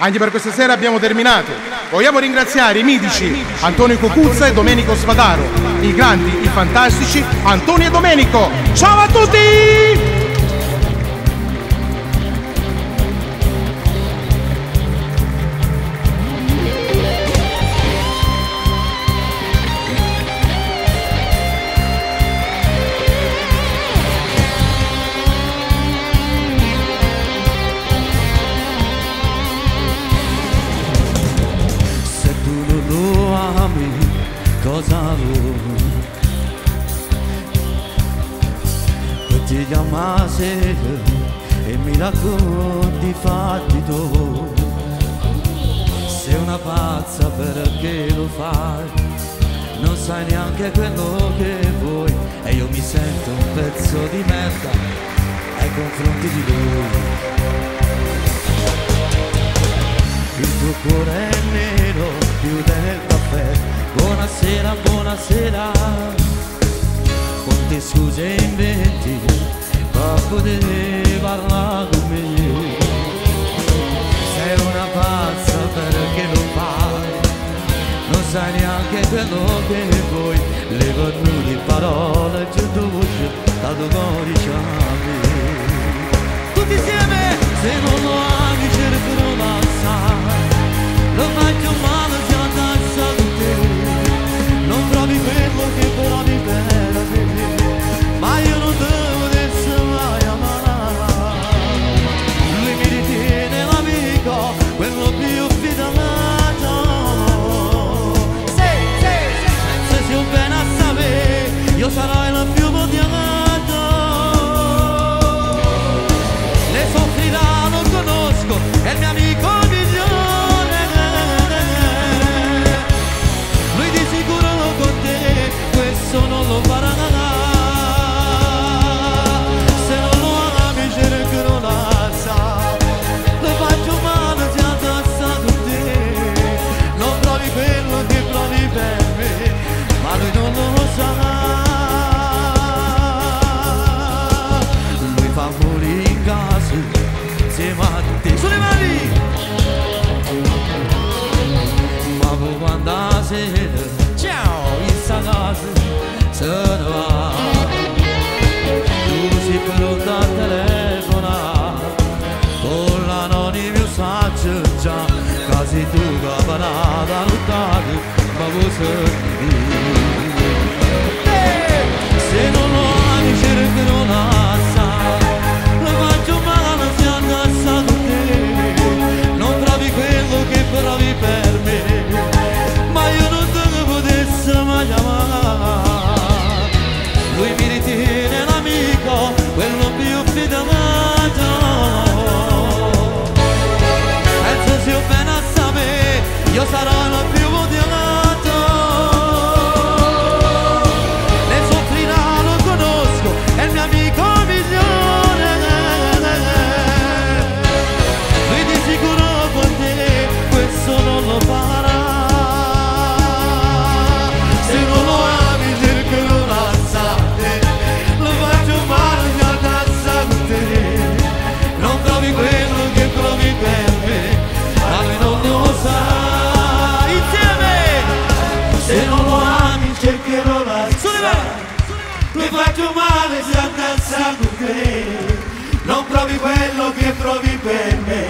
Anche per questa sera abbiamo terminato. Vogliamo ringraziare i mitici Antonio Cocuzza e Domenico Spadaro, i grandi, i fantastici Antonio e Domenico. Ciao a tutti! Cosa vuoi? Poi ti chiama sera e mi racconti fatti tu. Sei una pazza perché lo fai, non sai neanche quello che vuoi, e io mi sento un pezzo di merda ai confronti di lui. Il tuo cuore è nero più del caffè. Buonasera, buonasera, quante scuse inventi per poter parlare con me. Sei una pazza perché lo fai, non sai neanche quello che vuoi. Le cornuti parole giù tu voce, la tua codice a me. Tutti insieme, se non lo ami cerco non la sai, lo faccio male se andassi con te. Non provi quello che provi per me, ma io non devo adesso mai amare. Lui mi ritiene l'amico, quello più fidato. Se sei un bene a sapere, io sarò il più odiato. Le soffrirà, lo conosco, è il mio amico migliore. Lui di sicuro con te questo non lo farà. Se non lo ami cerco non la sa, lo faccio male se addassa con te. Non provi quello che provi per me, ma lui non lo sa. Lui fa morire in casa insieme a te. Sulle mani! Ma poi quando la sera, ciao, in sta casa se ne va. Tu sei pronta a telefonare con l'anonimo saggio già, quasi tu capanata lottare, ma voi se non lo ami cerco non la sa, lo faccio male se andassi con te. Non provi quello che provi per me, ma io non te potessi mai amare. Lui mi ritiene l'amico, quello più fidato. Penso sia bene a sapere, io sarò il più odiato. Ne soffrirà, lo conosco, è il mio amico migliore. Lui di sicuro con te questo non lo farà. Se non lo ami cerco non la sa, lo faccio male se addassa con te. Non provi quello che provi per me, ma lui non lo sa. Insieme! Se non lo ami cercherò la sa, lo faccio male se addassa con te. Non provi quello che provi per me,